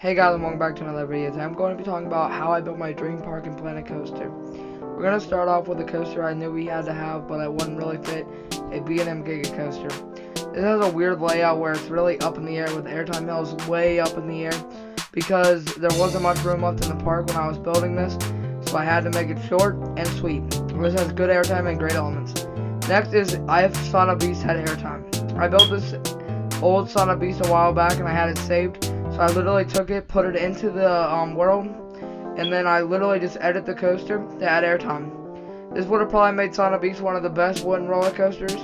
Hey guys, and welcome back to another video. Today I'm going to be talking about how I built my dream park and Planet Coaster. We're going to start off with a coaster I knew we had to have, but it wouldn't really fit, a B&M Giga Coaster. This has a weird layout where it's really up in the air with Airtime hills way up in the air because there wasn't much room left in the park when I was building this, so I had to make it short and sweet. This has good airtime and great elements. Next is I have Son of Beast had airtime. I built this old Son of Beast a while back and I had it saved. So I literally took it, put it into the world, and then I literally just edited the coaster to add airtime. This would have probably made Son of Beast one of the best wooden roller coasters.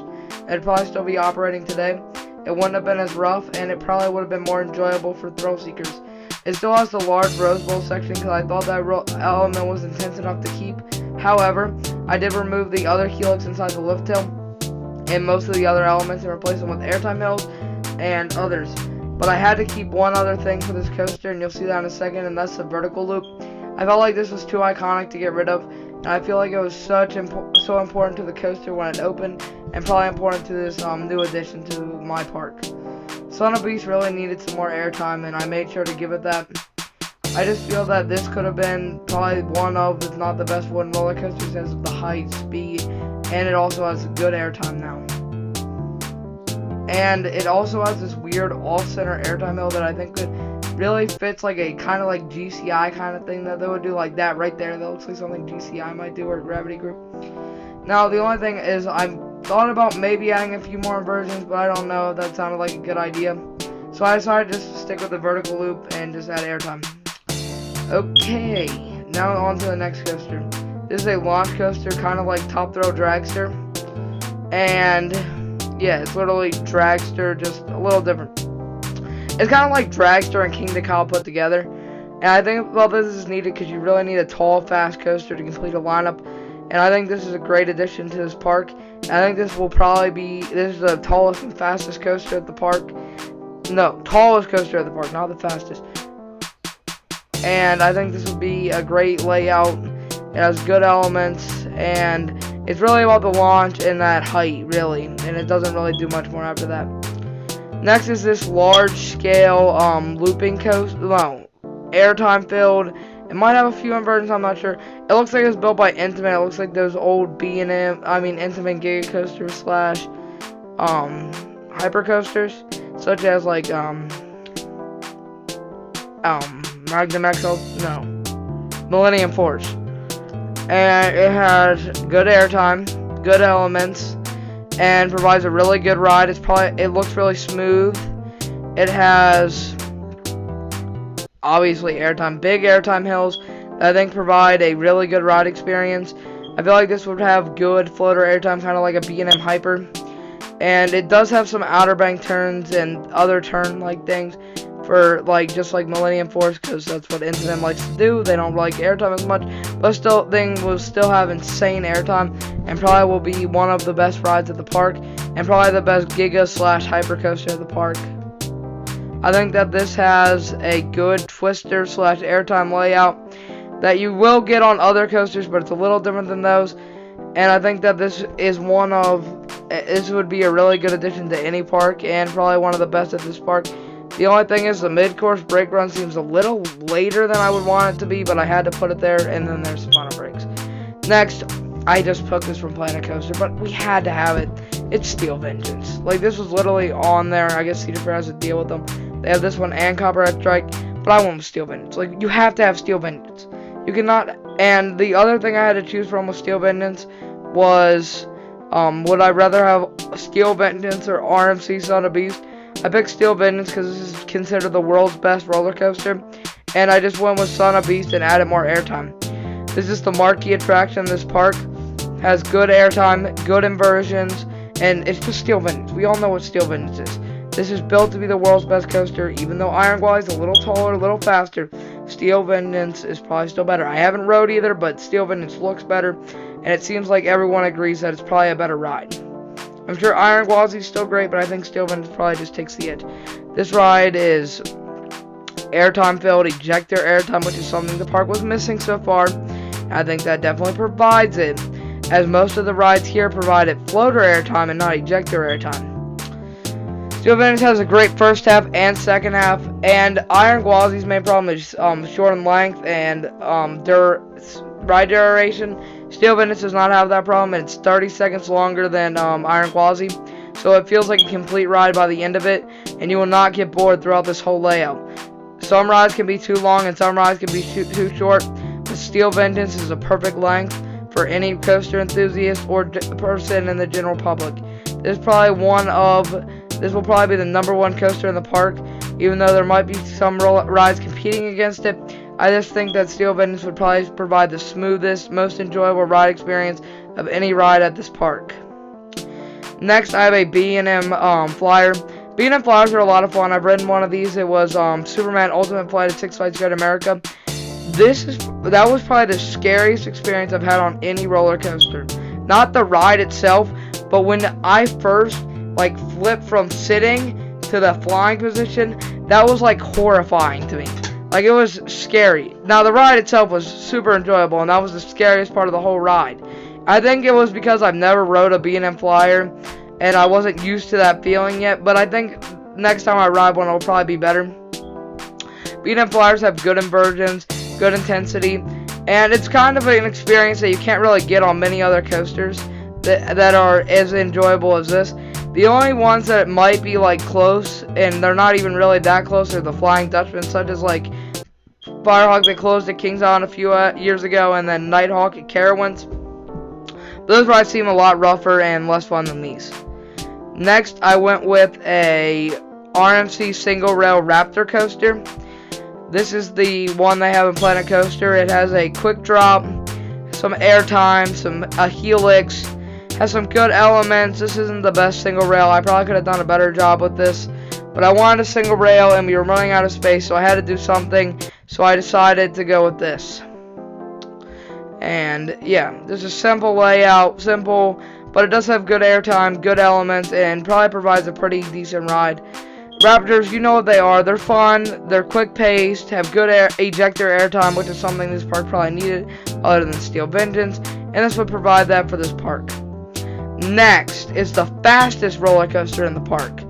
It'd probably still be operating today. It wouldn't have been as rough, and it probably would have been more enjoyable for thrill seekers. It still has the large Rose Bowl section because I thought that element was intense enough to keep. However, I did remove the other helix inside the lift hill and most of the other elements and replace them with airtime hills and others. But I had to keep one other thing for this coaster, and you'll see that in a second, and that's the vertical loop. I felt like this was too iconic to get rid of, and I feel like it was so important to the coaster when it opened, and probably important to this new addition to my park. Son of Beast really needed some more airtime, and I made sure to give it that. I just feel that this could have been probably one of, if not the best wooden roller coasters, because of the height, speed, and it also has good airtime now. And it also has this weird off-center airtime hill that I think really fits like a kind of like GCI kind of thing that they would do, like that right there. That looks like something GCI might do, or Gravity Group. Now the only thing is I thought about maybe adding a few more inversions, but I don't know if that sounded like a good idea. So I decided just to stick with the vertical loop and just add airtime. Okay, now on to the next coaster. This is a launch coaster, kind of like Top Thrill Dragster. And yeah, it's literally Dragster, just a little different. It's kind of like Dragster and King Decal put together. And I think, well, this is needed because you really need a tall, fast coaster to complete a lineup. And I think this is a great addition to this park. And I think this will probably be, this is the tallest and fastest coaster at the park. No, tallest coaster at the park, not the fastest. And I think this will be a great layout. It has good elements, and it's really about the launch and that height, really, and it doesn't really do much more after that. Next is this large-scale looping coaster, no, airtime filled. It might have a few inversions, I'm not sure. It looks like it's built by Intamin. It looks like those old Intamin Giga coasters slash hyper coasters, such as like Magnum XL, no, Millennium Force. And it has good airtime, good elements, and provides a really good ride. It looks really smooth. It has obviously airtime, big airtime hills that I think provide a really good ride experience. I feel like this would have good floater airtime, kind of like a B&M Hyper. And it does have some outer bank turns and other turn-like things for just like Millennium Force, because that's what Intamin likes to do. They don't like airtime as much, but still, thing will still have insane airtime, and probably will be one of the best rides at the park, and probably the best Giga slash Hyper coaster at the park. I think that this has a good twister slash airtime layout that you will get on other coasters, but it's a little different than those. And I think that this would be a really good addition to any park, and probably one of the best at this park. The only thing is the mid-course brake run seems a little later than I would want it to be, but I had to put it there, and then there's final brakes. Next, I just took this from Planet Coaster, but we had to have it. It's Steel Vengeance. Like, this was literally on there. I guess Cedar Fair has a deal with them. They have this one and Copperhead Strike, but I went with Steel Vengeance. Like, you have to have Steel Vengeance. You cannot, and the other thing I had to choose from with Steel Vengeance was, would I rather have Steel Vengeance or RMC Son of Beast? I picked Steel Vengeance because this is considered the world's best roller coaster, and I just went with Son of Beast and added more airtime. This is the marquee attraction in this park. Has good airtime, good inversions, and it's just Steel Vengeance. We all know what Steel Vengeance is. This is built to be the world's best coaster, even though Iron Glide is a little taller, a little faster. Steel Vengeance is probably still better. I haven't rode either, but Steel Vengeance looks better, and it seems like everyone agrees that it's probably a better ride. I'm sure Iron Gwazi is still great, but I think Steel Vengeance probably just takes the edge. This ride is airtime filled, ejector airtime, which is something the park was missing so far. I think that definitely provides it, as most of the rides here provided floater airtime and not ejector airtime. Steel Vengeance has a great first half and second half, and Iron Gwazi's main problem is short in length and ride duration. Steel Vengeance does not have that problem, and it's 30 seconds longer than Iron Gwazi, so it feels like a complete ride by the end of it, and you will not get bored throughout this whole layout. Some rides can be too long and some rides can be too short, but Steel Vengeance is a perfect length for any coaster enthusiast or person in the general public. This will probably be the #1 coaster in the park, even though there might be some rides competing against it. I just think that Steel Vengeance would probably provide the smoothest, most enjoyable ride experience of any ride at this park. Next, I have a B&M Flyer. B&M Flyers are a lot of fun. I've ridden one of these. It was Superman Ultimate Flight at Six Flags Great America. That was probably the scariest experience I've had on any roller coaster. Not the ride itself, but when I first flipped from sitting to the flying position, that was horrifying to me. It was scary. Now the ride itself was super enjoyable, and that was the scariest part of the whole ride. I think it was because I've never rode a B&M Flyer, and I wasn't used to that feeling yet, but I think next time I ride one, it'll probably be better. B&M Flyers have good inversions, good intensity, and it's kind of an experience that you can't really get on many other coasters that are as enjoyable as this. The only ones that might be close, and they're not even really that close, are the Flying Dutchman, such as Firehawk that closed at Kings Island a few years ago, and then Nighthawk at Carowinds. Those rides seem a lot rougher and less fun than these. Next, I went with a RMC single rail Raptor coaster. This is the one they have in Planet Coaster. It has a quick drop, some airtime, a helix, has some good elements. This isn't the best single rail. I probably could have done a better job with this, but I wanted a single rail and we were running out of space, so I had to do something, so I decided to go with this. And yeah, this is a simple layout, simple, but it does have good airtime, good elements, and probably provides a pretty decent ride. Raptors, you know what they are. They're fun, they're quick-paced, have good ejector airtime, which is something this park probably needed, other than Steel Vengeance, and this would provide that for this park. Next is the fastest roller coaster in the park.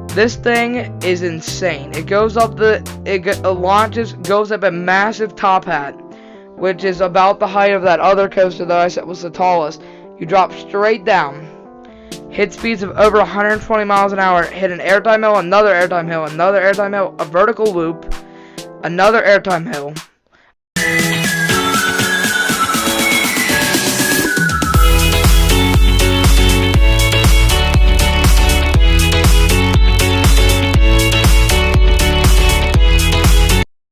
This thing is insane. It goes up goes up a massive top hat, which is about the height of that other coaster that I said was the tallest. You drop straight down, hit speeds of over 120 miles an hour, hit an airtime hill, another airtime hill, another airtime hill, a vertical loop, another airtime hill,